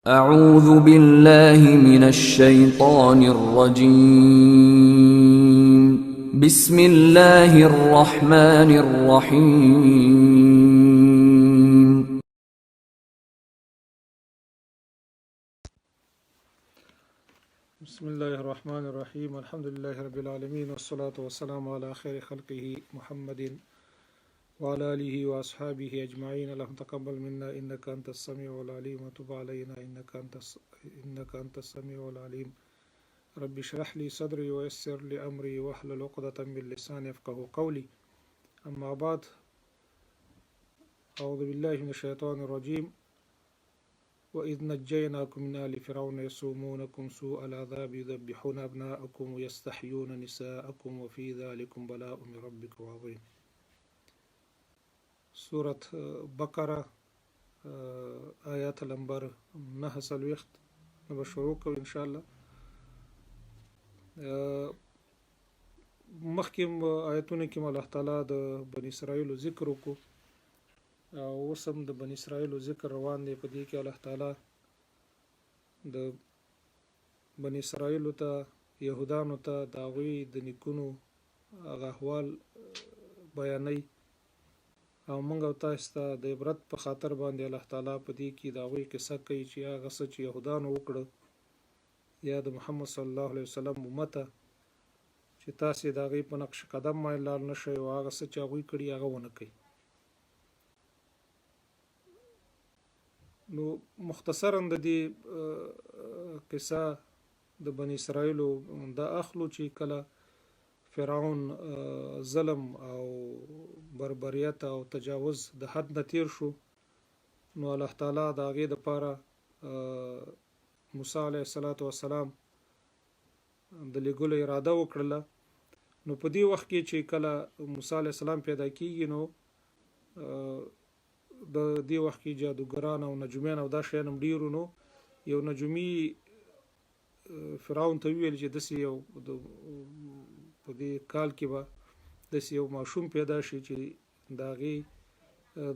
أعوذ بالله من الشيطان الرجيم بسم الله الرحمن الرحيم بسم الله الرحمن الرحيم الحمد لله رب العالمين والصلاة والسلام على خير خلقه محمد وعلى آله وأصحابه أجمعين. اللهم تقبل منا إنك أنت السميع العليم وتب علينا إنك أنت السميع العليم. رب اشرح لي صدري ويسر لي أمري واحلل عقدة من لساني يفقهوا قولي. أما بعد، أعوذ بالله من الشيطان الرجيم. وإذ نجيناكم من آل فرعون يسومونكم سوء العذاب يذبحون أبناءكم ويستحيون نساءكم وفي ذلكم بلاء من ربكم عظيم. سورة بقرة آيات نمبر 9 به شروع کوو ان شاء الله. مخکې آیتونه کې الله تعالی د بنی اسرائیل ذکر وکړو او اوس هم د بنی اسرائیل ذکر روان دی. په دې کې الله تعالی د بنی اسرائیل ته یهودانو ته د هغوی د نیکونو هغه احوال بیانوي او موږ او تاسو ته د عبرت په خاطر باندې الله تعالی په دې کې د هغوی قصه کوي چې هغه څه چې یهودانو وکړه یا د محمد صلی الله علیه وسلم امته چې تاسې د هغوی په نقش قدم باندې لاړ نه شئ او هغه څه چې هغوی کړي هغه ونه کوي. نو مختصرا د دې قصه د بنی اسرائیلو دا اخلو چې کله فرعون ظلم او بربریت او تجاوز د حد نه تیر شو، نو الله تعالی د هغې دپاره موسی علیه السلام د لیږلو اراده وکړله. نو په دې وخت کې چې کله موسی علیه السلام پیدا کیږي، نو د دې وخت کې جادوګران او نجومیان او دا شیان هم ډېرو. نو یو نجومي فرعون ته وویل چې داسې یو په دې کال کې به داسې یو ماشوم پیدا شي چې د هغې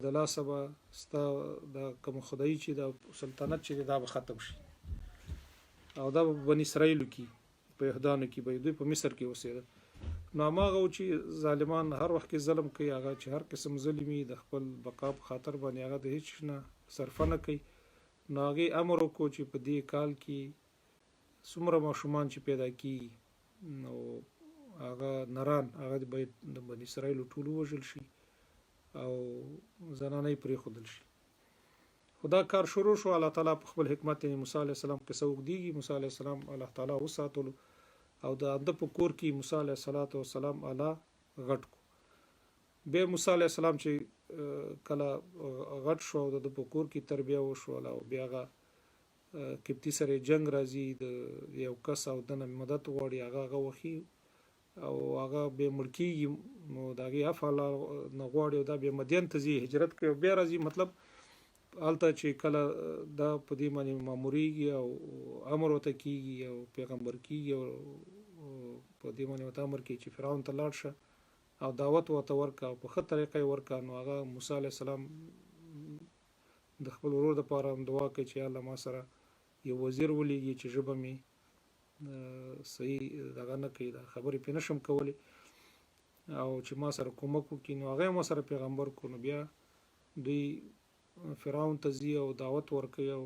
د لاسه به ستا د کوم خدایي چې د سلطنت چې دا به ختم شي او دا به بني اسرائیلو کې په یهودانو کې به دوی په مصر کې اوسېده. نو هماغه و چې ظالمان هر وخت کې ظلم کوي، هغه چې هر قسم ظلمي د خپل بقا په خاطر باندې هغه د هیڅ نه صرفه نه کوي. نو هغې امر وکړو چې په دې کال کې څومره ماشومان چې پیدا کیږي نو هغه نران هغه باید د بني اسرائیلو ټول ووژل شي او زنانه یې پرېښودل شي. خو دا کار شروع شو. الله تعالی په خپل حکمت موسی علیه السلام قصه اوږدېږي. موسی علیه السلام الله تعالی وساتلو او د ده په کور کې موسی علیه السلام الله غټ کو. بیا موسی علیه السلام چې کله غټ شو او د ده په کور کې تربیه وشوله او بیا هغه قبطي سره جنگ راځي، د یو کس او دنه مدد غواړي، هغه وخي او هغه بیا مړ کېږي. نو د هغې عفو الله نه غواړي او دا بیا مدین ته ځي، هجرت کوي او بیا راځي. مطلب هلته چې کله دا په دې باندې مامورېږي او امر ورته کېږي او پیغمبر کېږي او په دې باندې ورته امر کوي چې فرعون ته لاړ شه او دعوت ورته ورکړه او په ښه طریقه یې ورکړه. نو هغه موسی علیه السلام د خپل ورور دپاره هم دعا کوي چې الله ما سره یو وزیر ولیږي چې ژبه مې صحیح دغه نه کوي، دا خبرې پرې نشم کولی او چې ما سره کومک وکړي. نو هغه ما سره پیغمبر کو. نو بیا دوی فرعون ته ځي او دعوت ورکوي او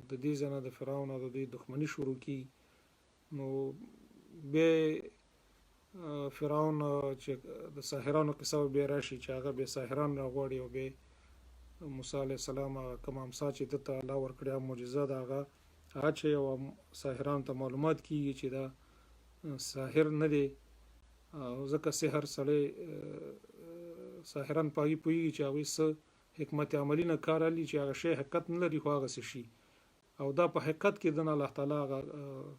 د دې ځای نه د فرعون او د دوی دښمني شروع کېږي. نو بیا فرعون چې د ساحرانو قصه بیا راشي چې هغه بیا ساحران راغواړي او بیا موسی علیه السلام کوم امسا چې ده ته الله ورکړې معجزه ده هغه اچوي او ساحرانو ته معلومات کېږي چې دا ساحر نه دی. ځکه سحر سړی ساحران په هغې پوهېږي چې هغوی څه حکمت عملي نه کار اخلي چې هغه شی حقیقت نه لري خو هغسې شي او دا په حقیقت کې دنه الله تعالی هغه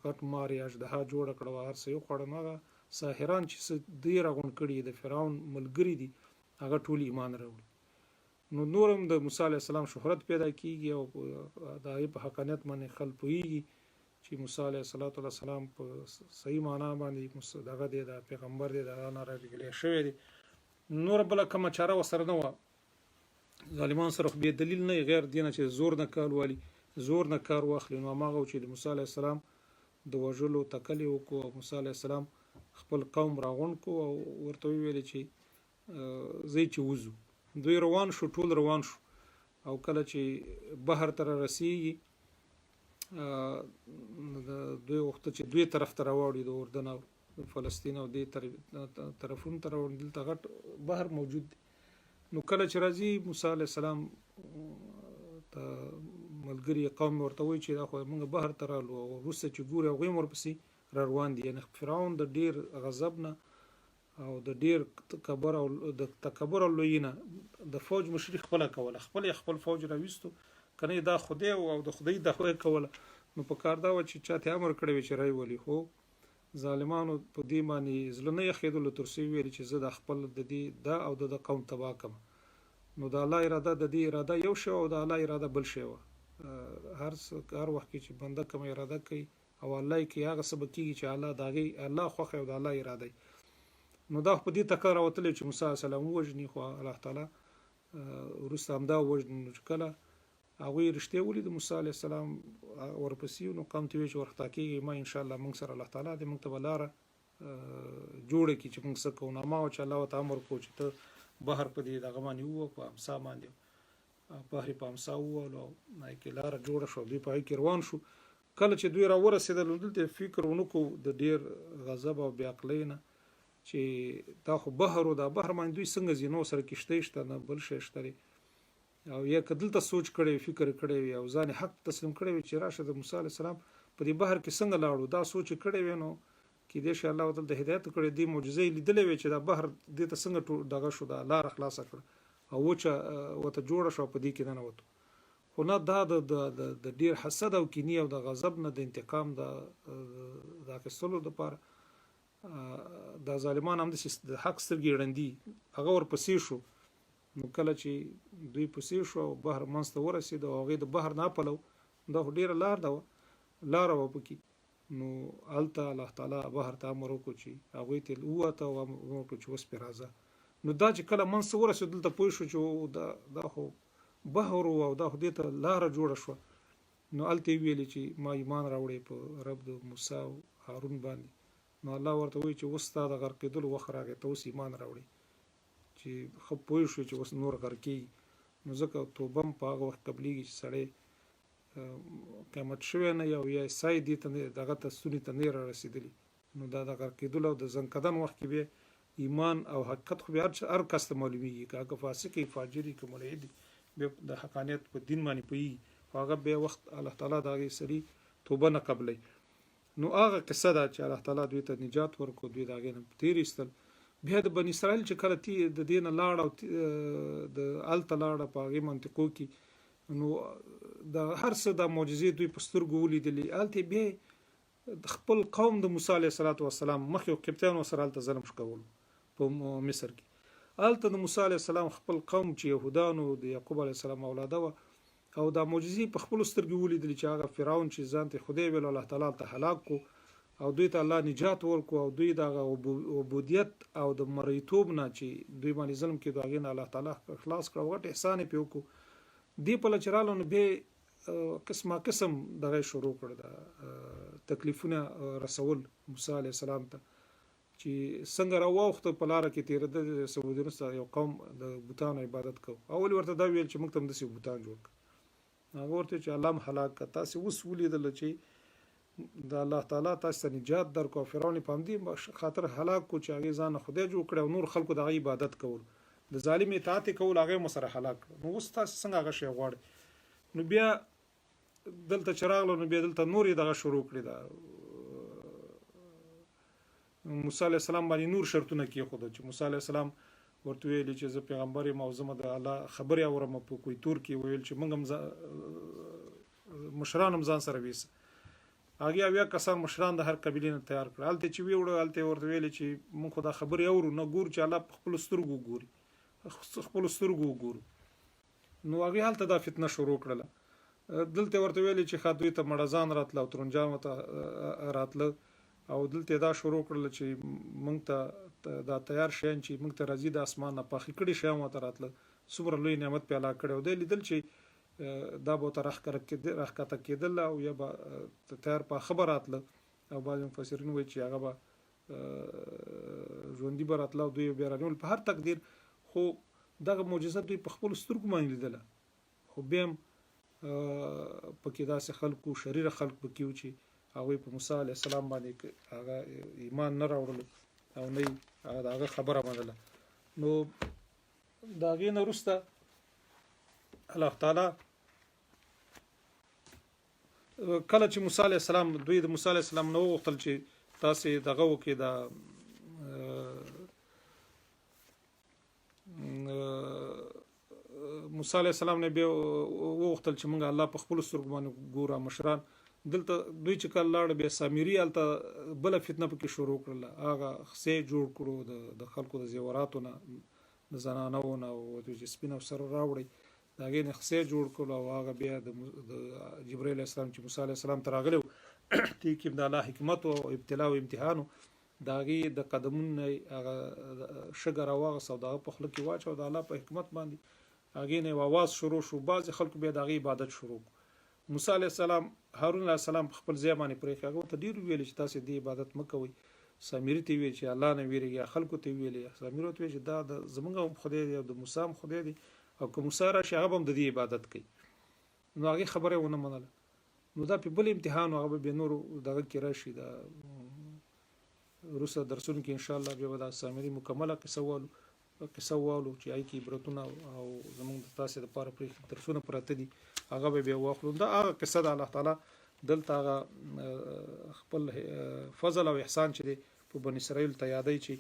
غټ مار یا اژدها جوړه کړه او هر څه یې وخوړه. نو هغه ساحران چې څه دوی راغونډ کړي د فرعون ملګري دي هغه ټول ایمان راوړي. نو نور هم د موسی علیه السلام شهرت پیدا کېږي او د هغې په حقانیت باندې خلک پوهېږي چې موسی علیه السلام په صحیح معنا باندې دغه دی، د پیغمبر دی، د هغه نه رالیږلی شوی دی. نور بله کومه چاره ورسره نه وه. ظالمان سره بې دلیل نه غیر دینه چې زور نه کار والي زور نه کار واخلي. نو هغه چې د موسی علیه السلام د وژلو تکل یې وکړو او موسی علیه السلام خپل قوم راغونډ کړو او ورته ویل چې ځئ چې وځو. دوی روان شو، ټول روان شو او کله چې بحر ته رسیږي دوی وخت چې دوی طرف ته راوړي د اردن او فلسطین او دې طرفونو ته راوړي، دلته غټ بحر موجود دی. نو کله چې راځي موسی علیه السلام ته ملګري قوم ورته وایي چې دا خو موږ بحر ته رالو او وروسته چې ګوري هغوی هم ورپسې را روان دي. یعنې فرعون د ډېر غضب نه او د ډېر تکبر او لویي نه د فوج مشري خپله کوله، خپل فوج راویستو، کنه دا خدای او د خدای دعوه کوله. نو په کار دا و چې چاته امر کړی وي چې رای ولي، خو ظالمانو په دې باندې زړه نه یخېدلو تر څو ویلي چې زه د خپل د دې دا او د قوم تباه کړم. نو د الله اراده د دې اراده یو شی او د الله اراده بل شی وه. هر وخت کې چې بنده کوم اراده کوي او الله یې کوي هغه څه به کېږي چې الله د هغې الله خوښه او د الله اراده یې. نو دا په دې تکه راوتلی چې موسی علیه السلام ووژني، خو الله تعالی وروسته همدا ووژني. نو چې کله هغوی رښتیا ولید موسی علیه السلام ورپسې نو قوم ته ویل چې ورخطا کېږي ما انشاءالله موږ سره الله تعالی دې موږ ته به لاره جوړه کړي چې موږ څه کوو. نو ما چې الله ورته امر وکړو چې ته بحر په دې دغه باندې ووه په امسا باندې بحر په امسا ووهلو او هغې کې لاره جوړه شوه، دوی په هغې کې روان شو. کله چې دوی راورسېدل دلته فکر ونه کړو د ډېر غضب او بې عقلۍ نه چې دا خو بحر و، دا بحر باندې دوی څنګه ځي، نو سره کښتۍ شته نه بل شی شته دی. او یا که دلته سوچ کړی وي، فکر کړی وي او ځان حق تسلیم کړی وي چې راشه د موسی علیه السلام په دې بحر کې څنګه لاړو، دا سوچ یې کړی وي، نو کیدای شي الله تعالی د هدایت کړی دې معجزه یې لیدلې وي چې دا بحر دې ته څنګه دغه شو، دا لاره خلاصه کړه او وچه ورته جوړه شوه، په دې کې ننوتو. خو نه دا د ډېر حسد او کینې او د غضب نه د انتقام د اخیستلو دپاره دا ظالمان همداسې د حق سترګې ړندي هغه ورپسې شو. نو کله چې دوی پسې شو او بحر منځ ته ورسېد او هغې د بحر نه پلو دا خو ډېره لاره وه پکې. نو هلته الله تعالی بحر ته امر وکړو چې هغوی ته ووته او امر وکړو چې اوس پرې راځه. نو دا چې کله منځ ته ورسېد دلته پوه شو چې دا خو بحر و او دا خو دې ته لاره جوړه شوه. نو هلته یې ویلې چې ما ایمان راوړی په رب د موسی او هارون باندې. نو الله ورته وایي چې اوس ستا د غرقېدلو وخت راغی، ته اوس ایمان راوړې چې ښه پوه شو چې اوس نور غرقېږي. نو ځکه توبه هم په هغه وخت قبلېږي چې سړی قیامت شوی نه یا سای دې ته دغه ته ستوني ته نه را رسېدلي. نو دا د غرقېدلو او د زنکدن وخت کې بیا ایمان او حقیقت خو بیا هر کس ته معلومیږي، که هغه فاسق وي، فاجر وي، که ملحد وي، بیا د حقانیت په دین باندې پوهېږي. خو هغه بیا وخت الله تعالی د هغې سړي توبه نه قبلوي. نو هغه قصه ده چې الله تعالی دوی ته نجات ورکړو، دوی د هغې نه تېر ایستل. بیا د بني اسرائیل چې کله د دې نه لاړه او د هلته لاړه په هغې منطقو کې، نو د هر څه د معجزې دوی په سترګو ولیدلې. هلته بیا خپل قوم د موسی علیه السلام مخکې قبطیانو سره هلته ظلم کولو په مصر کې. هلته د موسی علیه السلام خپل قوم چې یهودانو د یعقوب علیه السلام اولاده وه او دا معجزې په خپلو سترګو ولیدلې چې هغه فرعون چې ځان ته خدای ویل الله تعالی هلته هلاک کړو او دوی ته الله نجات ورکړو او دوی د هغه عبودیت او د مریتوب نه چې دوی باندې ظلم کېدو هغې نه الله تعالی خلاص کړه، غټ احسان یې پرې وکړو. دې پله چې راغلو نو بیا قسمه قسم دغه شروع کړه د تکلیفونه رسول موسی علیه السلام ته چې څنګه راواوښته په لاره کې تېرېده سمودونو سره یو قوم د بوتانو عبادت کوو. اول ورته دا ویل چې موږ ته هم داسې بوتان جوړ کړه. هغه ورته چې الله هم هلاک کړه، تاسې اوس ولیدله چې د الله تعالی تاسو ته نجات درکړو. فرعون په همدې خاطر هلاک کړو چې هغې ځان خدای جوړ کړی او نور خلکو د هغه عبادت کول، د ظالم اطاعت یې کول، هغه یې مو سره هلاک کړو. نو اوس تاسو څنګه هغه شی غواړئ؟ نو بیا دلته چې راغلو نو بیا دلته نور یې دغه شروع کړي، د موسی علیه السلام باندې نور شرطونه کېښودل چې موسی علیه السلام ورته ویلي چې زه پیغمبر یم او زه د الله خبرې اورم. په کویتور کې ویل چې موږ هم مشران هم ځان سره ویسه. هغې اویا کسان مشران د هر قبیلې نه تیار کړه. هلته چې ویوړه هلته یې ورته ویلې چې موږ خو دا خبرې اورو نه ګورو چې الله په خپلو سترګو ګوري، خپلو سترګو وګورو. نو هغې هلته دا فتنه شروع کړله. دلته ورته ویلې چې ښه دوی ته مړزان راتله او ترنجان ورته راتله او دلته دا شروع کړله چې موږ ته دا تیار شیان چې موږ ته راځي د اسمان نه پاخه کړي شیان ورته راتله. څومره لوی نعمت پې الله کړی او دی لیدل چې دا به ته راښکته کېدل او یا به تیار په خبر راتله او بعضې مفسرین وایي چې هغه به ژوندي به راتله او دوی بیا رانیول په هر تقدیر خو دغه معجزه دوی په خپلو سترګو باندې لیدله خو بیا هم پکې داسې خلکو شریره خلک پکې وو چې هغوی په موسی علیه السلام باندې هغه ایمان نه راوړلو او نه یې د هغه خبره منله نو د هغې نه وروسته الله تعالی کله چې موسی علیه السلام دوی د موسی علیه السلام نه وغوښتل چې تاسې دغه وکړئ د موسی علیه السلام نه بیا وغوښتل چې موږ الله په خپلو سترګو باندې ګورو مشران دلته دوی چې کله لاړه بیا سامري هلته بله فتنه پکې شروع کړله هغه خسۍ جوړ کړو د خلکو د زیوراتو نه د زنانو نه او چې سپین او سره راوړئ د هغې نه خسۍ جوړ کړو او هغه بیا د جبرائیل علیه السلام چې موسی علیه السلام ته راغلی و دې کې د الله حکمت او ابتلا او امتحان و د هغې د قدمونو نه هغه شګه راواغېسته او د هغه په خوله کې واچوه د الله په حکمت باندې هغې نه یو اواز شروع شو بعضې خلکو بیا د هغې عبادت شروع کړو موسی علیه السلام هارون علیه السلام په خپل ځای باندې پرېښی هغه ورته ډېر ویلې چې تاسې دې عبادت مه کوئ سامري ته ویل چې الله نه ویرېږي خلکو ته ویلې سامري ورته ویل چې دا د زموږ هم خدای دی او د موسی هم خدای دی او که موسی راشي هغه به هم د دې عبادت کوي نو هغې خبره یې ونه منله نو دا پې بل امتحان هغه به بیا نورو دغه کې راشي دا وروسته درسونو کې انشاءالله بیا به دا سامري مکمله قصه والو چې هغې کې عبرتونه او زموږ د تاسې دپاره پرې درسونه پراته دي هغه به بیا واخلو دا هغه قصه ده الله تعالی دلته هغه خپل فضل او احسان چې دی په بني اسرائیل ته یادوي چې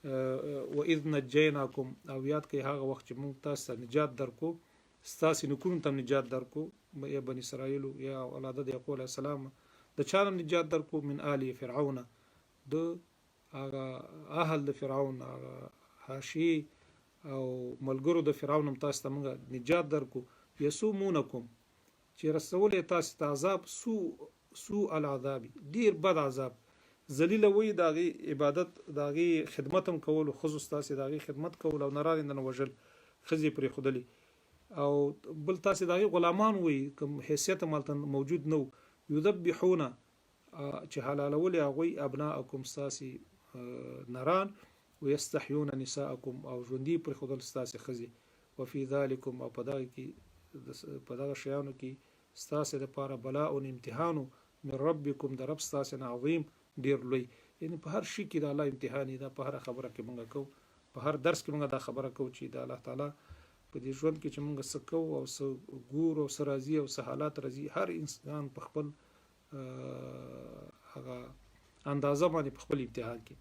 واذ نجیناکم او یاد کوي هغه وخت چې موږ تاسو ته نجات درکو ستاسې نیکونو ته نجات درکو یا بني اسرائیلو یا اولاده د یعقوب علیه السلام د چا نه نجات درکو من آل فرعون د هغه اهل د فرعون هغه حاشیې او ملګرو د فرعون هم تاسو ته موږ نجات درکو یسومونکم چې رسولې تاسو ته عذاب سوء العذاب ډیر بد عذاب ذلیله وي د هغې عبادت د هغې خدمت هم کولو ښځو ستاسې د هغې خدمت کول او نرانې نه وژل ښځې پرېښودلې او بل تاسې د هغې غلامان وي کوم حیثیت هم هلته موجود نه و یذبحونه چې حلالولې هغوی ابناءکم ستاسې نران ویستحیون نساءکم او ژوندي پرېښودل ستاسې ښځې وفي ذلکم او په دغه شیانو کې ستاسې دپاره بلاء امتحانو من ربکم د رب ستاسې نه عظیم ډیر لوی یعنی په هر شي کې د الله امتحان دا په هر خبره کې موږ کوو په هر درس کې موږ دا خبره کوو چې د الله تعالی په دې ژوند کې چې موږ څه کوو او څه ګورو او څه راځي او څه حالات راځي هر انسان په خپل هغه اندازه باندې په خپل امتحان کې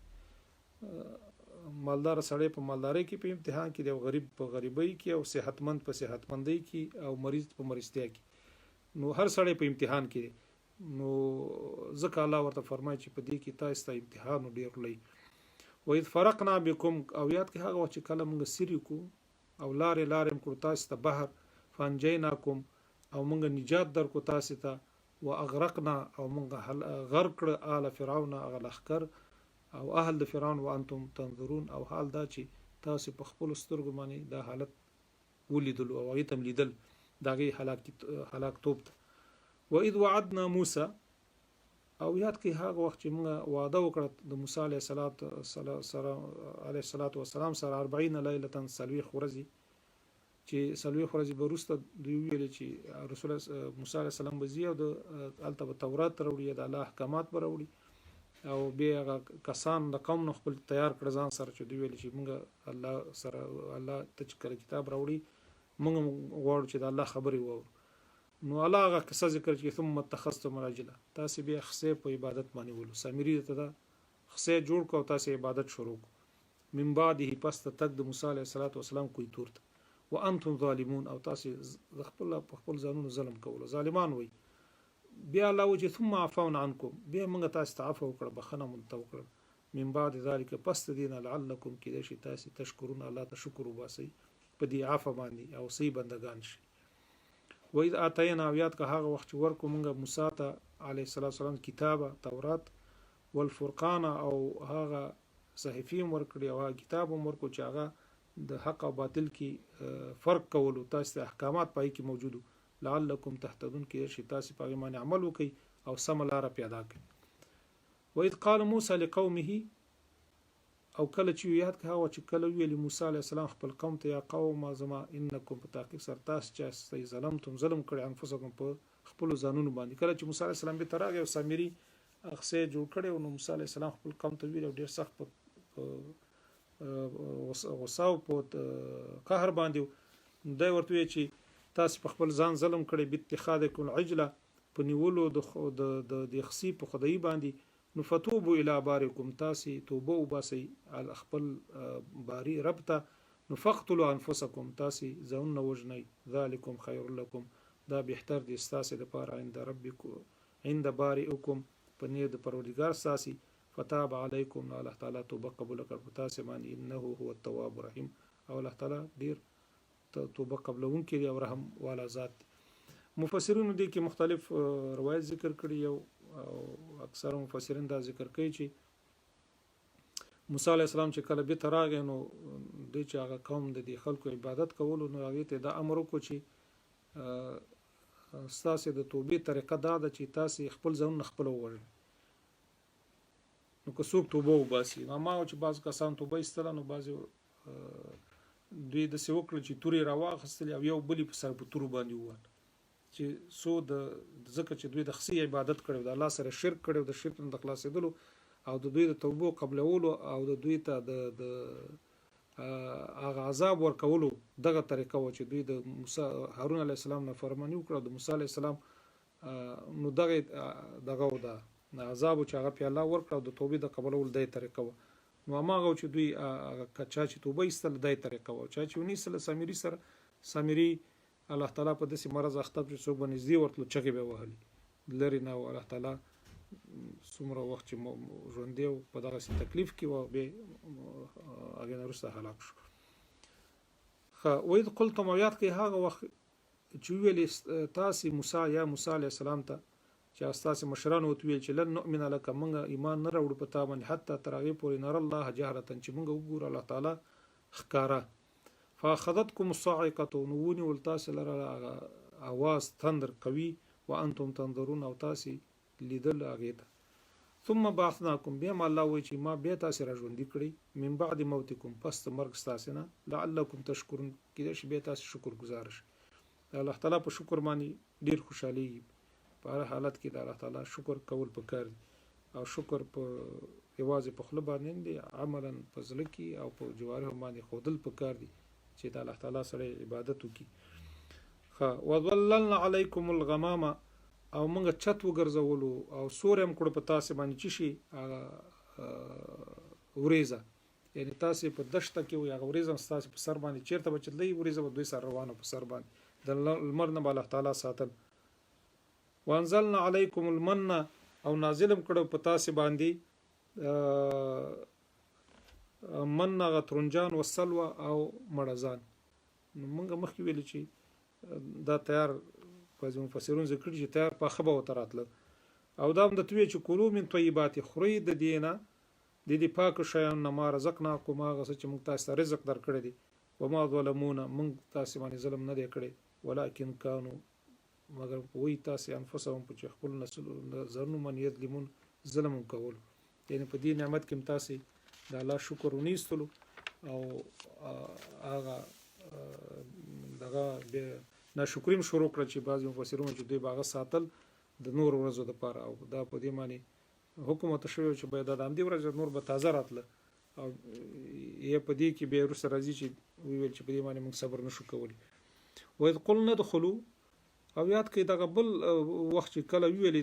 مالدار سړی په مالدارۍ کې په امتحان کې دی او غریب په غریبۍ کې او صحتمند په صحتمندۍ کې او مریض په مریضتیا کې نو هر سړی په امتحان کې دی نو ځکه الله ورته فرمایي چې په دې کې تاسو ته امتحان ډیر لوی وإذ فرقنا بكم او یاد کې هغه وخت چې کله موږ سری کو او لارې هم کړو تاسو ته بحر فانجیناکم او موږ نجات درکو تاسو ته واغرقنا او موږ غرق کړ آل فرعون هغه لښکر او اهل د فرعون وانتم تنظرون او حال دا چې تاسو په خپل سترګو باندې دا حالت ولیدل او هغې ته لیدل د هغې هلاکتوب ته وإذ وعدنا موسی او یاد کې هغه وخت چې موږ وعده وکړه د موسی علیه السلام سره 40 لیلة 40 ورځې چې 40 ورځې به وروسته دوی ویلې چې رسول موسی علیه السلام به ځي او هلته به تورات راوړي د الله احکامات به راوړي او بیا هغه کسان د قوم نه خپل تیار کړه ځان سره چې دوی ویلې چې موږ الله سره الله ته چې کله کتاب راوړي موږ غواړو چې د الله خبرې واورو نو الله هغه قصه ذکر چې ثم اتخذتم العجل تاسې بیا خسۍ په عبادت باندې ولو سامري ته دا خسۍ جوړ کړه او تاسې عبادت شروع کړو من بعده پس ته تک د موسی علیه السلام کوی تور ته وانتم ظالمون او تاسې په خپل ځانونو ظلم کولو ظالمان وي بیا الله وجه ثم عفونا عنکم بیا موږ تاسې ته عفو وکړه بخښنه مو ته وکړه من بعد ذلك پس د دې نه لعلکم کیدای شي تاسې تشکرون الله ته شکر وباسئ په دې عفو باندې او صحیح بندگان شي وإذ آتینا او یاد که هغه وخت چې ورکو موږ موسی ته علیه السلام کتابه تورات والفرقان او هغه صحیفې هم ورکړي او هغه کتاب هم ورکړو چې هغه د حق او باطل کې فرق کولو تاسو ته احکامات پای کې موجودو لعلکم تهتدون کې شي تاسو په ایمان عمل وکړي او سم لار پیدا کړئ. وإذ قال موسى لقومه او کله چې یاد کاوه چې کله ویل موسی علیه السلام خپل قوم ته یا قوم زما انکم په تحقیق سره تاسو چې ظلمتم ظلم کړی انفسکم په خپل ځانونو باندې. کله چې موسی علیه السلام به تراغه او سامری اخسه جوړ کړي او موسی علیه السلام خپل قوم ته ویل ډیر سخت په وساو په قهر باندې دا ورته چې تاسو په خپل ځان ظلم کړی به اتخاذکم العجله په نیولو د خصي په خدای باندې نو فتوبوا الى بارکم تاسو توبه وباسي على خپل باری رب ته نو فقتلوا انفسکم تاسو ځان وجنی ذالکم خیر لكم دا بهتر دي تاسو د پاره عند ربکم عند بارئکم پنه د پروردگار تاسو فتاب علیکم الله تعالی توبه قبول کړ تاسو باندې انه هو التواب الرحیم او الله تعالی ډیر توبه قبلون کې او رحم والا ذات. مفسرین دي کې مختلف روایت ذکر کړي او اکثر مفسرین دا ذکر کوي چې موسی علی السلام چې کله به تراغه نو د چې هغه قوم د خلکو عبادت کول نو هغه ته دا امر وکړي چې تاسو د توبې طریقه دا ده چې تاسو خپل ځان خپل ووژنئ. نو که څوک توبه وباسي ما چې بعض کسان توبه ایستله نو بعض دوی د څه وکړل چې توري راواخستل او یو بلی په سر په تورو باندې ووت چې سو د ځکه چې دوی د خصي عبادت کړو د الله سره شرک کړو د شرک نه د خلاصېدلو او د دوی د توبو قبلولو او د دوی ته د عذاب ورکولو دغه طریقه و چې دوی د موسی هارون علی السلام نه فرمانی وکړه د موسی علی السلام نو دغه ودا عذاب چې هغه په الله ورکړه د توبې د قبلولو د طریقه و نو هغه چې دوی کچا چې توبه ایستل د طریقه و چې ونی سره سامری الله تعالی په داسې مرز اخته چې څوک باندې زی ورتلو چغې به وهلي لري نه الله تعالی څومره وخت چې ژوند دی په دغه تکلیف کې و به هغه نورسته هلاک شو. خو وید قلتم یاد کې هغه وخت چې ویل تاسو موسی علیه السلام ته چې تاسو مشران وتویل چې لن نؤمن لك موږ ایمان نه راوړو په تا باندې حتی ترغه پورې نر الله جهرتن چې موږ وګورو الله تعالی ښکارا فاخذتكم الصاعقه نوني ولتاسل اواز تندر قوي وانتم تنظرون او تاسي لیدل اغه ثم بعثناكم بما الله وی چې ما به تاسو راژوندې کړی من بعد موتکم پس مرګ تاسو نه لعلکم تشکرون کله چې به تاسو شکر گزار شئ. الله تعالی په شکر باندې ډیر خوشحالي په هر حالت کې د الله تعالی شکر کول پکار او شکر په یوازې په خپل باندې دی عملا په ځل کې او په جوارح باندې خودل پکار دي چې د الله تعالی سره عبادت وکړي. خا وظللنا علیکم الغمام او موږ چت وګرځولو او سورم کړ په تاسو باندې چې شي وریزه یعنی تاسو په دشته کې وي غوریزه تاسو په سر باندې چیرته بچلې وریزه به دوی سره روانه په سر باندې د المر نه الله تعالی ساتل. وانزلنا علیکم المن او نازلم کړو په تاسو باندې من غترنجان وسلوه او مړزان. موږ مخکې ویل چې دا تیار پزمو مفسرون ذکر چې تیار په خبره وتراتله او دا هم د توی چې کولو من طیبات خوري د دینه د دې پاک شیان نه ما رزقناکم هغه چې موږ تاسو رزق درکړی دي وما ظلمونا موږ تاسو باندې ظلم نه دی کړی ولکن کانوا مگر وی تاسو انفسهم په خپل نسل زرنو من یظلمون ظلم کول یعنی په دې نعمت کې تاسو د الله شکر ونیستلو او هغه دغه ناشکریم شروع کړ چې بعضی مفسرون چې دوی باغ ساتل د نور ورځو د پاره او دا په دې معنی حکومت شوی چې باید د امدی ورځ نور به تازه راتله او یې په دې کې به ورسره راځي چې ویل چې په دې معنی موږ صبر نشو کولی. وإذ قلنا ادخلوا او یاد کې دغه بل وخت چې کله ویل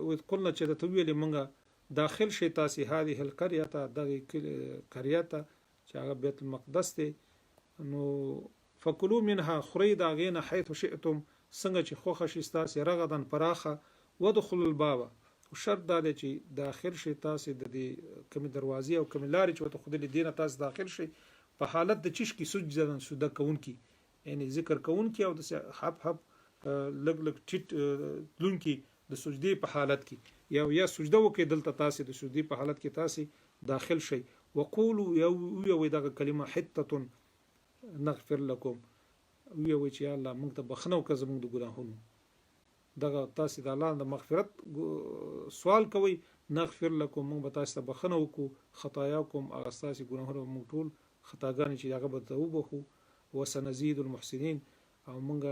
وإذ قلنا چې ته ویل موږ داخل شي تاسو هذه القريه دغه قريه چې هغه بیت المقدس ته نو فکلوا منها خرید اغین حيث شئتم څنګه چې خوخه شي تاسو رغدن پراخه ودخلوا الباب شرط دا چې داخل شي تاسو د دې کوم دروازې او کوم لارې چې ته خود له دینه تاسو داخل شي په حالت د چش کی سجدن سوده کون کی یعنی ذکر کون کی او د حب لګ لګ ټټ لون کی د سجدي په حالت کې یا سجده وکي دلته تاسو د سجدي په حالت کې تاسو داخل شي وقولوا یو دغه کلمه حته نغفر لكم وی چې یا الله موږ ته بخنه وکړه زموږ د ګناهونو دغه تاسو د الله د مغفرت سوال کوي نغفر لكم موږ به تاسو ته بخنه وکړو خطاياکم هغه تاسو ګناهونه موږ ټول خطاګانې چې هغه به توبه خو وسنزيد المحسنين او موږ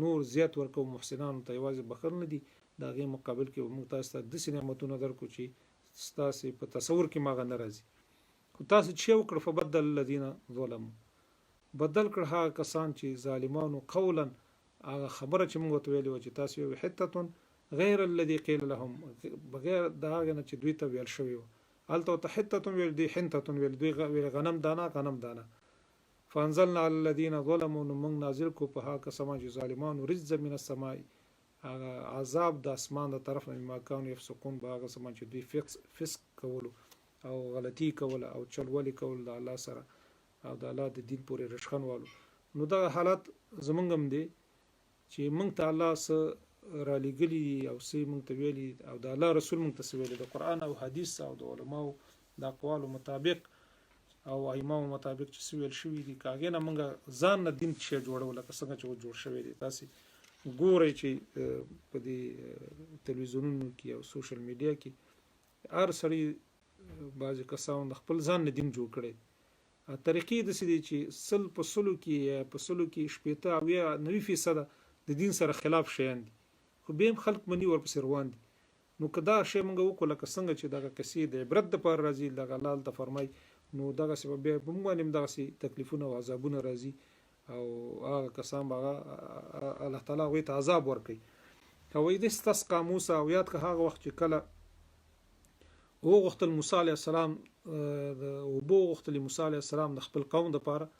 نور زیات ورکو محسنانو ته یوازې بخښنه دي دا غي مقابل کې موږ تاسو ته د نعمتونو درکو چې تاسو په تصور کې ماغه ناراضي خو تاسو چې وکړ فبدل الذين ظلموا بدل کړه هغه کسان چې ظالمانو قولا هغه خبره چې موږ ته ویلو چې تاسو یو حته غیر الذي قيل لهم بغیر دا هغه چې دوی ته ویل شوی الته حته ویل دی حنته ویل دوی غنم دانه فانزلنا على الذين ظلموا من نازل کو په هغه کسان چې ظالمانو رجز من السماء عذاب د اسمان د طرف نه ما کان يفسقون باغه سم چې دوی فسق کولو او غلطي کول او چلولي کول د الله سره او د الله د دین پورې رشخنوالو نو دا حالت زمونږم دی چې مونږ ته الله سره را لګلی او سي مونږ ته ویلي او د الله رسول مونږ ته ویلي د قران او حديث او د علماو د اقوالو مطابق او ایمانو مطابق چې ویل شوی دي کاغه نه مونږ ځان نه دین چې جوړول لکه څنګه چې جوړ شوی دی تاسو ګورئ چې په دې تلویزیونونو کې او سوشل میډیا کې هر سړی بعضی کسان خپل ځان نه دین جوړ کړي طریقې د سړي چې سل په سلو کې شپېته او 90% د دین سره خلاف شین دي خو به خلک منی ورپسې روان دي نو کدا شی موږ وکړو لکه څنګه چې دغه کسي د عبرت د پر راځي دغه لال ته فرمای نو دغه سبب به موږ باندې دغه سي تکلیفونه او عذابونه راځي او هغه کسان هغه الله تعالی وي ته عذاب ورکي او دې استسقا موسی او یاد که هغه وخت چې کله او غختل موسی عليه السلام او بو غختل موسی عليه السلام د خپل قوم د پاره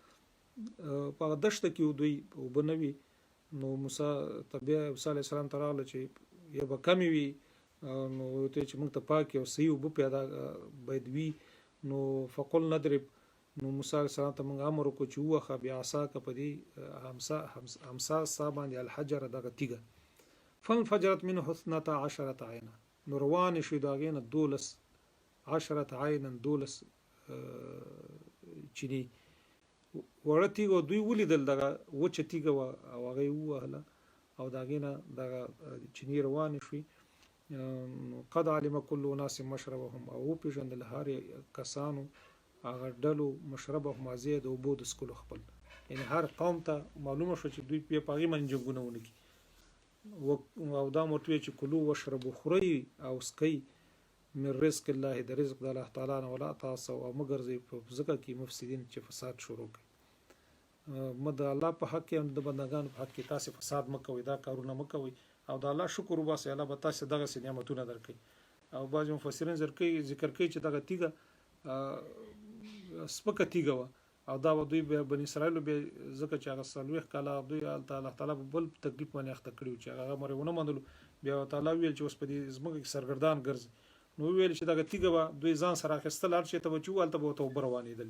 په دشت کې دوی وبنوي نو موسی تبع موسی عليه السلام تراله چې یا به کمی وي نو ته چې موږ ته پاک او صحیح وب پیدا بدوي نو فقل نضرب نو موسی عليه السلام ته موږ امر وکړو چې وخه بیا عصا کپدي همسا صابان الحجر دغه تیګه فانفجرت منه 12 عینا نو روان شو داغینه 12 عینا 12 چینی ورتیګو دوی ولیدل دغه وچتیګه او هغه وهله او داغینه دغه چینی روان شوی قد علم كل ناس مشربهم او پیژندل هر کسانو هغه ډلو مشربهم ازید او بود سکول خپل یعنی هر قوم ته معلومه شو چې دوی په پاغي منځ جنگونه کی او دا مرتوی چې کلو وشربوا خوري او سکي من رزق الله د رزق د الله تعالی نه ولا تاسو او مگر زی په ځکه کې مفسدين چې فساد شروع کړي مد الله په حق کې د بندگان په حق کې تاسو فساد مکوئ دا کارونه مکوئ او د الله شکر وباسه الله به تاسو دغه نعمتونه درکړي او بعض مفسرین ذکر کوي چې دغه تیګه سپکه تیګه او دا دوی به بنی اسرائیل به ځکه چې هغه سلوخ کاله دوی الله تعالی بل تکلیف باندې اخته کړیو چې هغه مرونه مندل بیا تعالی ویل چې اوس په دې زموږ سرګردان ګرځي نو ویل چې دغه تیګه دوی ځان سره اخیستل هر چې ته وچوالته به توبه روانېدل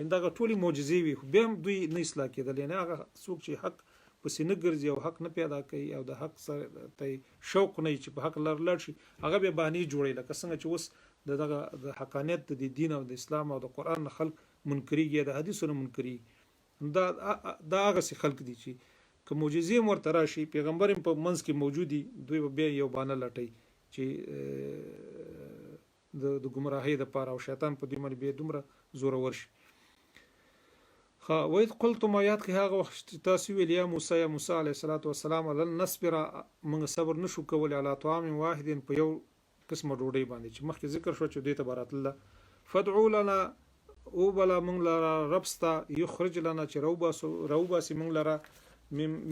ان دغه ټولي معجزې وي خو به دوی نه اصلاح کېدل نه هغه څوک چې حق پس نه ګرځي او حق نه پیدا کوي او د حق سره ته شوق نه چې په حق لړ شي هغه به بهاني جوړي لکه څنګه چې اوس دغه د حقانیت د دین او د اسلام او د قران خلق منکريږي د حدیثونو منکري دا هغه سي خلق دي چې کوم معجزې مرته راشي پیغمبر په منځ کې موجودي دوی به یو باندې لټي چې د گمراهۍ د پاره او شیطان په دې باندې به دومره زور ورشي وإذ قلتم آیات کې هغه وخت تاسو ویل یا موسی علیه السلام لن نصبر موږ صبر نشو کولای علی طعام واحد په یو قسمه ډوډۍ باندې چې مخکې ذکر شو چې دوی ته برات الله فدعوا لنا او بلا موږ لرا ربستا یخرج لنا چې روباسي موږ لرا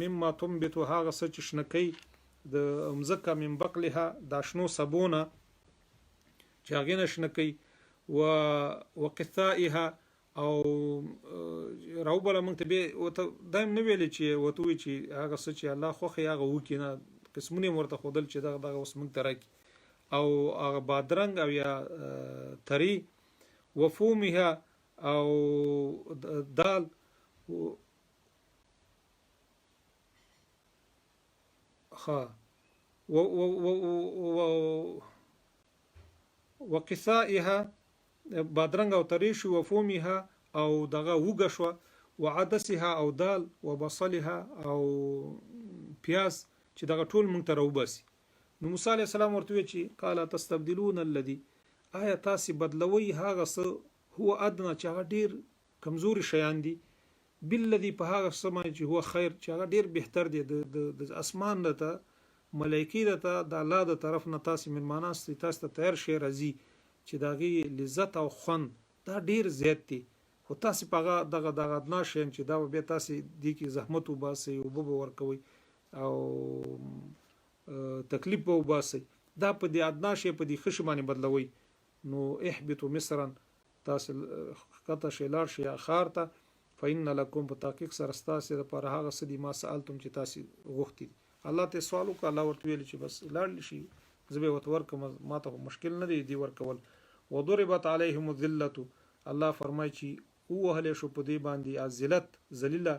مما تنبت هغه څه چې شنکې د مزکه من بقلها د شنو سبونه چې هغه نشنکې وقثائها او راوبله موږ ته به دایم نه ویل چې وته چې هغه څه چې الله خوخه هغه وکینه قسمونه مرته خودل چې دغه اوس موږ ترک او هغه بادرنګ او یا تری وفومها او دال وقثائها بادرنګ او تری شو وفومها او دغه وګه شو وعدسها او دال وبصلها او پیاز چې دغه ټول مونږ ته راوباسي. نو موسی علیه السلام ورته وی چې قال تستبدلون الذي آیا تاسو بدلوي هغه څه هو ادنى چې هغه ډیر کمزوري شیان دي بالذي په هغه څه باندې چې هو خیر چې هغه ډیر بهتر دی د اسمان ته ملایکی ته د الله د طرف نه تاسو مېلماناست تاسو ته تیار شي راځي چې داغي لذت او خوند دا ډیر زیات دي خو تاسو په دغه ادنا شین چې دا به تاسو د کی زحمت وباسي او به ورکوي او تکلیف وباسي دا په دې ادنا شی په دې خش باندې بدلوي. نو احبطوا مصرا تاسو قطه شیلار شي اخرته فإن لكم بتحقيق سرستاسه لپاره هغه سدي ما سالتم چې تاسو غوښتي. الله ته سوال وکړه الله ورته ویل چې بس لاړ شي زبې وتور کوم ما ته مشکل نه دی ورکول. وضربت عليهم الذله الله فرمای چې او اهل شو په دې باندې ذلت ذلیله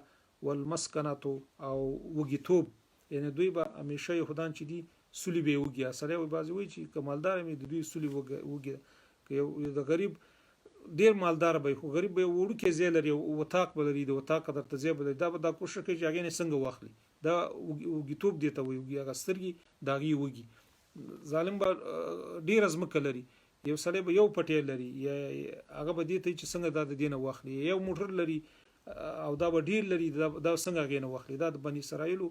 والمسکنه او وګیتوب یعنی دوی به همیشه یهودان چې دي سولي به وګیا سره وي بازي وي چې کمالدار مې د دوی سولي وګیا که د غریب ډیر مالدار به خو غریب به وړو کې زیل لري او وتاق بلري د وتاق قدر تزیب لري دا به دا کوشش کوي چې هغه نه څنګه واخلي دا وګیتوب دی ته وي هغه سترګي داغي وګي ظالم به ډیر ازمکه لري یو سړی به یو پټیل لري یا هغه به دې ته چې څنګه دا د دینه واخلي یو موټر لري او دا به ډیر لري دا څنګه غینه واخلي دا د بنی اسرائیل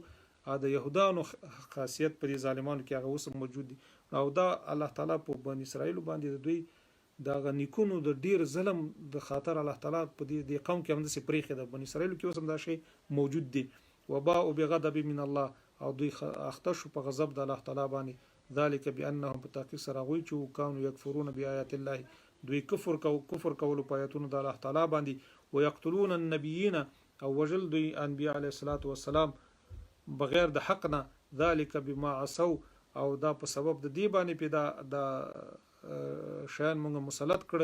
د يهودانو خاصیت پر ظالمانو کې هغه اوس موجود دي او دا الله تعالی په بنی اسرائیل باندې د دوی دا غنیکونو د ډیر ظلم د خاطر الله تعالی په دې قوم کې هم د سپریخه د بنی اسرائیل کې اوس هم دا شی موجود دي. وباء بغضب من الله او دوی اختشوا په غضب د الله تعالی باندې ذلك بانهم بتحقيق سراغوي چې كانوا يكفرون بآيات الله دوی کفر کول په آیاتونو د الله تعالی باندې ويقتلون النبيين او وجل دوی انبیاء علیه الصلاۃ والسلام بغیر د حق نه ذلك بما عصوا او دا په سبب د دی باندې پیدا د شان موږ مسلط کړ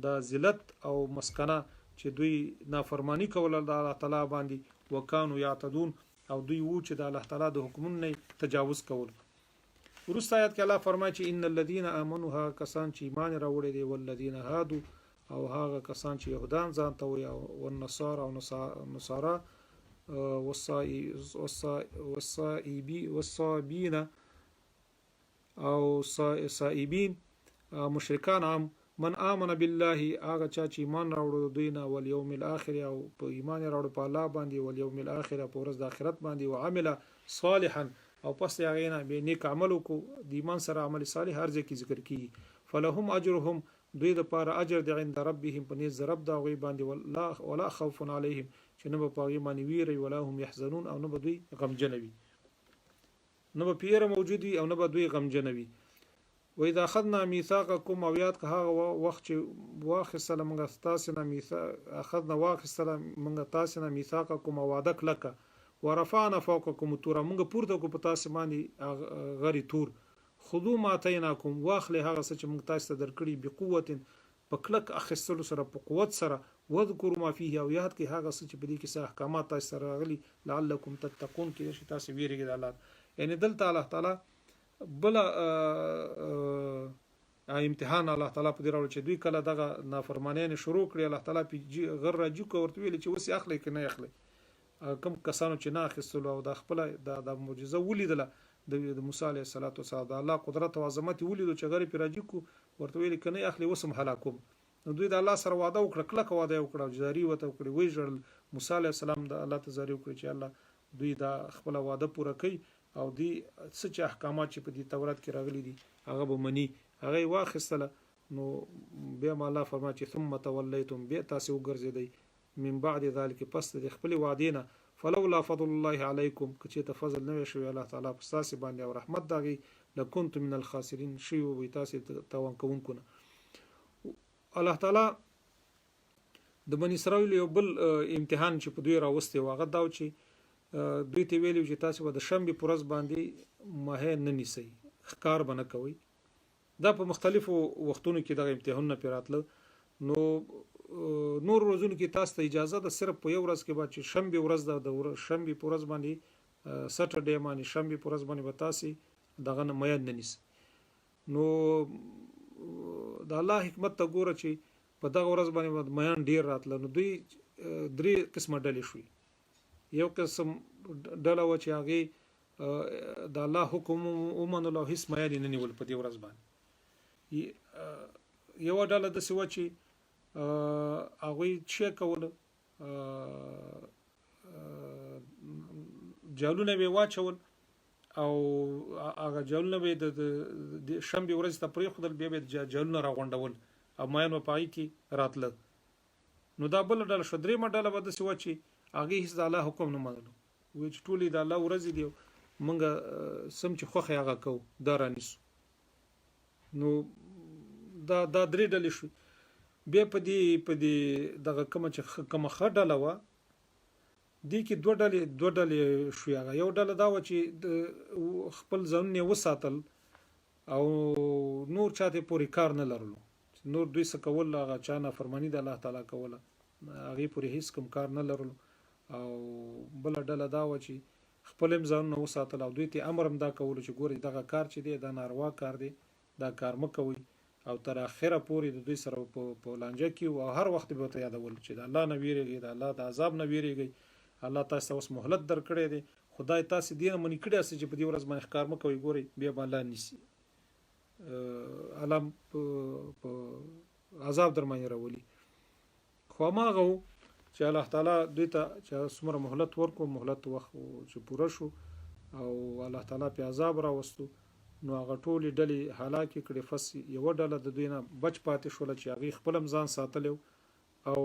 د ذلت او مسکنه چې دوی نافرمانی کول د الله تعالی باندې وکانو یعتدون او دوی وو چې د الله تعالی د حکمونو نه تجاوز کول. ورسته آیات کې الله فرمایي چې ان الذين امنوا ها کسان چې ایمان راوړي دي والذین هادو او هغه کسان چې يهودان ځان ته وي او النصارى او نصارا والصائبين او صائبین مشرکان هم من آمن بالله هغه چا چې ایمان راوړو دوی نه ول یوم الاخر او په ایمان راوړو په الله باندې ول یوم الاخر په ورځ د آخرت باندې او عمل صالحا او پس هغه نه به نیک عمل کو د ایمان سره عمل صالح هر ځکه ذکر کی فلهم اجرهم دوی د پاره اجر د عند ربهم په نيز رب دا غي باندې ولا خوف عليهم چې نه په غي باندې ویری ولا هم يحزنون او نه دوی غمجنوي نه په پیره موجود وي او نه به دوی غمجنوي. وإذا أخذنا ميثاقكم او یاد که هغه وخت چې واخصل موږ تاسو نه میثاق اخذنا واخصل موږ تاسو نه ميثاقكم او وعده کلک ورفعنا فوقكم الطور موږ پورته کو په تاسو باندې غری تور خذوا ما اتيناكم واخلي هغه څه چې موږ تاسو ته درکړي بقوت په کلک اخستلو سره په قوت سره وذكروا ما فيه او یاد کې هغه څه چې په دې کې احکامات تاسو سره غلي لعلكم تتقون کې چې تاسو ویریږئ د الله یعنی دلته الله تعالی بل امتحان الله تعالی په دې راوړي چې دوی کله دغه نافرمانیان شروع کړي الله تعالی په غر راجو کو ورته ویل چې وسی اخلي کنه اخلي کم کسانو چې نه اخیستلو او د خپل د معجزه ولیدله د موسی علیه السلام د الله قدرت او عظمت ولیدو چې غری په راجو کو ورته ویل کنه اخلي وسم هلاکوم. نو دوی د الله سره وعده وکړه کله وعده وکړه جاری وته وکړي وی جړل موسی علیه السلام د الله ته جاری وکړي چې الله دوی دا خپل وعده پوره کوي او دی څه احکامات چې په دې تورات کې راغلي دي هغه به مني هغه واخستله. نو بیا الله فرمایي چې ثم تولیتم بیا تاسو وګرځیدئ من بعد ذلك پس د خپل وعده نه فلولا فضل الله علیکم چې تفضل نه شوی الله تعالی په تاسو باندې او رحمت داغي لکنت من الخاسرین شی وي تاسو توان کوونکو. الله تعالی د بنی اسرائیل یو بل امتحان چې په دوی راوستي واغه دا چې دوی ته ویلو چې تاسو د شنبه پرز باندې مه نه نیسئ ښکار بنه کوي. دا په مختلفو وختونو کې د امتحان نه پیراتله. نو نور ورځونو کې تاسو ته اجازه ده صرف په یو ورځ کې بعد چې شنبه ورځ د شنبه پرز باندې سټرډے باندې شنبه پرز باندې وتاسي دغه نه مې نه نیس. نو د الله حکمت ته ګوره چې په دغه ورځ باندې مېان ډیر راتله. نو دوی درې قسمه ډلې شوې. یو قسم ډله و چې هغې د الله حکم ومنلو او هېڅ میان یې نه نیول په دې ورځ باندې. یوه ډله داسې وه چې هغوی څه کوله، جالونه به یې واچول او هغه جالونه به یې د شنبې ورځې ته پرېښودل، بیا به یې جالونه راغونډول او میان به په هغې کې راتله. نو دا بله ډله شوه. درېیمه ډله به داسې وه چې هغې هېڅ د الله حکم نه منلو، وایي چې ټولې د الله ورځې دي، موږ سم چې خوښ یې هغه کوو، دا رانیسو. نو دا درې ډلې شوې. بیا په دې دغه کومه ښه ډله وه، دې کې دوه ډلې شوې. هغه یو ډله دا وه چې خپل ځانونه یې وساتل او نور چاته پورې کار نه لرلو، نور دوی څه کول، هغه چا نافرماني د الله تعالی کوله، هغې پورې هېڅ کوم کار نه لرلو. او بله ډله دا وه چې خپل هم ځانونه وساتل او دوی ته امر هم دا کولو چې ګورئ دغه کار چې دی دا ناروا کار دی، دا کار مه کوئ، او تر اخره پورې د دوی سره په لانجه کې او هر وخت به ورته یادول چې د الله نه ویرېږئ، د الله د عذاب نه ویرېږئ، الله تاسو ته اوس مهلت درکړی دی، خدای تاسې دې نه منې کړي یاست چې په دې ورځ باندې ښکار مه کوئ، ګورئ بیا به الله نیسي، الله په عذاب در باندې راولي. خو هماغه و چې الله تعالی دوی ته چې څومره مهلت ورکړو، مهلت وخت چې پوره شو او الله تعالی پې عذاب راوستو، نو هغه ټولې ډلې هلاکې کړې. فس یوه ډله د دوی نه بچ پاتې شوله چې هغې خپل هم ځان ساتلی او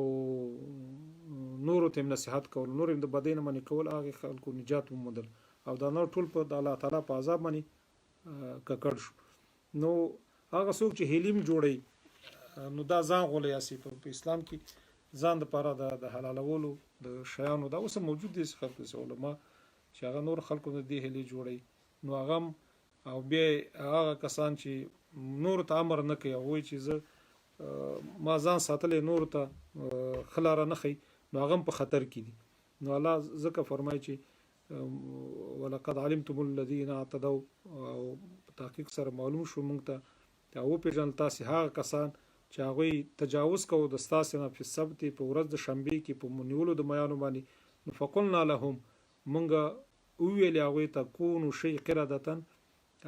نورو ته هم نصیحت کول، نور هم د بدۍ نه منې کول، هغې خلکو نجات وموندل او دا نور ټول په د الله تعالی په عذاب باندې ککړ شو. نو هغه څوک چې هیلیم جوړوي، نو دا ځان غولی یاسي په اسلام کې ځان دپاره د حلالولو د شیانو دا اوس هم موجود دي خلکو علما چې هغه نور خلکو نه دې هیلې جوړوي، نو هغه او بیا هغه کسان چې نورو ته امر نه کوي، هغوی چې زه ما ځان ساتلی نورو ته ښه لاره نه ښیي، نو هغه هم په خطر کې دي. نو الله ځکه فرمایي چې ولقد علمتم الذین اعتدوا، او په تحقیق سره معلوم شو موږ ته او وپېژنل تاسې هغه کسان چې هغوی تجاوز کوو د ستاسې نه فی السبت په ورځ د شنبې کې په نیولو د میانو باندې. نو فقلنا لهم، موږ وویلې هغوی ته کونو شئ قردة،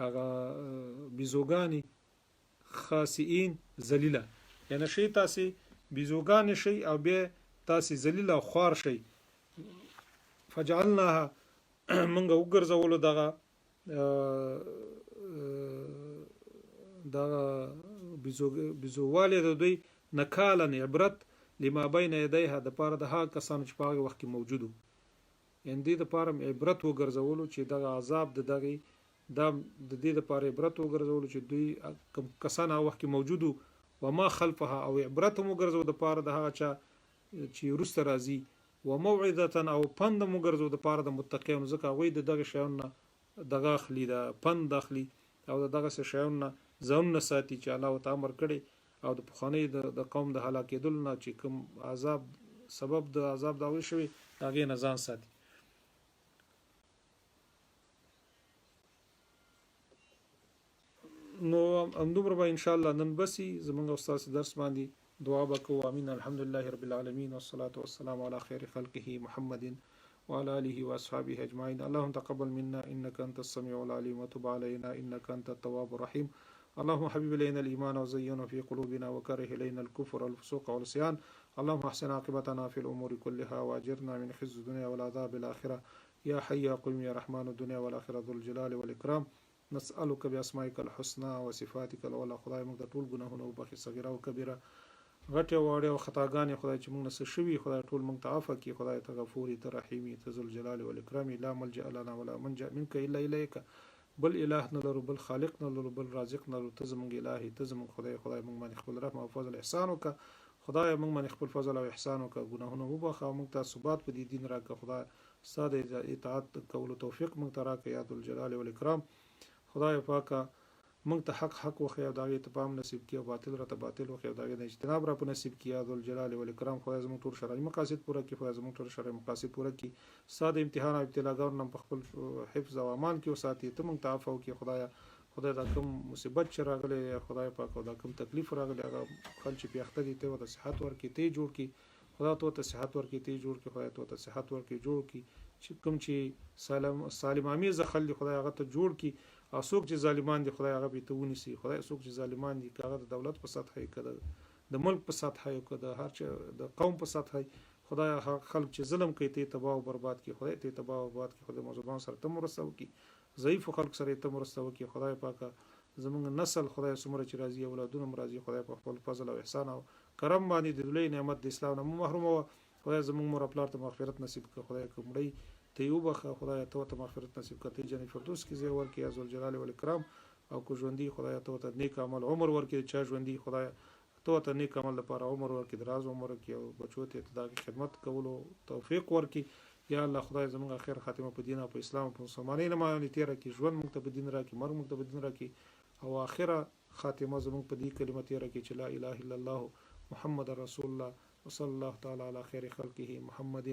هغه بیزوګانې خاسئین ذلیله، یعنی شئ تاسې بیزوګانې شئ او بیا تاسې ذلیله او خوار شئ. فجعلناها، موږ وګرځولو دغه بیزووالی د دوی نکالن عبرت لما بین یدیها، د پاره د هغه کسانو چې په هغه وخت کې موجود وو، یعنې دې دپاره عبرت وګرځولو چې دغه عذاب د دې دپاره عبرت وګرځولو چې دوی کوم کسان هغه وخت کې موجود وو، وما خلفها، او عبرت هم وګرځو دپاره د هغه چا چې وروسته راځي، وموعظة، او پند هم وګرځو دپاره د متقیانو، ځکه هغوی د دغه شیانو نه دغه اخلي، د پند اخلي او د دغسې شیانو نه ځانونه ساتي چې الله ورته امر کړی، او د پخواني د قوم د هلاکېدلو نه چې کوم عذاب سبب د عذاب د هغوی شوي د هغې نه ځان ساتي. نو همدومره به انشاءالله نن بسي زموږ او ستاسې درس باندې دعا به کوو. امین. الحمدلله رب العالمین والصلاة والسلام على خیر خلقه محمد وعلى آله وأصحابه أجمعين. اللهم تقبل منا إنك أنت السميع العليم وتب علينا إنك أنت التواب الرحيم. اللهم حبب إلينا الإيمان وزينه في قلوبنا وكره إلينا الكفر والفسوق والعصيان. اللهم احسن عاقبتنا في الأمور كلها وأجرنا من خزي الدنيا والعذاب الآخرة يا حي يا قيوم يا رحمن الدنيا والآخرة ذو الجلال والإكرام. نسألك بأسمائك الحسنى وصفاتك العلى. خدای موږ د ټول ګناهونه وبخښي، صغیره او کبیره، غټې او وړې او خطاګانې خدای چې موږ نه څه شوي، خدای ټول موږ ته عفو کړي. خدای ته غفوري، ته رحیمي، ته ذوالجلال والإکرام. لا ملجأ لنا ولا منجأ منك إلا إليك، بل اله نه لرو، بل خالق نه لرو، بل رازق نه لرو، ته زموږ الهي، ته زموږ خدای. خدای موږ باندې خپل رحم او فضل احسان وکړه. خدای موږ باندې خپل فضل او احسان وکړه، ګناهونه وبخښه او موږ ته ثبات په دې دین راکړه. خدای ستا د اطاعت کولو توفیق موږ ته راکړه یا ذوالجلال والإکرام. خدای پاکه موږ ته حق وښیه او د هغې ته پام نصیب کړي، او باطل راته باطل وښیه او د هغې نه اجتناب را په نصیب کړي یا ذوالجلال والإکرام. خدای زموږ ټول شرعي مقاصد پوره کړي، خدای زموږ ټول شرعي مقاصد پوره کړي، ستا د امتحان او ابتلاګانو نه په خپل حفظ او امان کې وساتي. ته موږ ته عفو وکړي خدایه. خدای دا کوم مصیبت چې راغلی خدای پاک، او دا کوم تکلیف راغلی هغه خلک چې پې اخته دي ته ورته صحت ورکړي، ته یې جوړ کړي. خدا ته صحت ورکړي ته جوړ کړي خدای ته صحت ورکړي جوړ کړي چې کوم چې سالم امیز خلک خدای هغه ته جوړ کړي او څوک چې ظالمان دي خدای هغه به ته ونیسي خدای څوک چې ظالمان دي هغه د دولت په سطح کې د ملک په سطح کې د هر چا د قوم په سطح خدای خلک چې ظلم کوي ته تباہ او برباد کړي خدای ته تباہ او برباد کړي خدای مظلومان سره ته مرسته وکړي ضعیف خلک سره ته مرسته وکړي خدای پاکه زمونږ نسل خدای سمره چې راځي اولادونه مرضی خدای په خپل فضل او احسان او کرم باندې د لوی نعمت د اسلام نه محروم او خدای زمونږ مور خپل ته مغفرت نصیب کړي خدای کومړی ته یو بخه خدای ته مغفرت نصیب کړي جنت فردوس کې زی ورکړي عز الجلال والاکرام او کو ژوندۍ خدای ته نیک عمل عمر ورکړي چا ژوندۍ خدای ته نیک عمل لپاره عمر ورکړي دراز عمر کې او بچو ته د خدمت کولو توفیق ورکړي یا الله خدای زموږ خیر خاتمه په دین او په اسلام او په مسلمانۍ نه باندې تیر کړي ژوند موږ ته په دین راکړي مرګ موږ ته په دین راکړي او اخره خاتمه زموږ په دې کلمه تیر کړي چې لا اله الا الله محمد رسول الله وصلى الله تعالى على خير خلقه محمد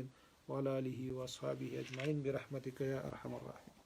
وعلى آله وأصحابه أجمعين برحمتك يا أرحم الراحمين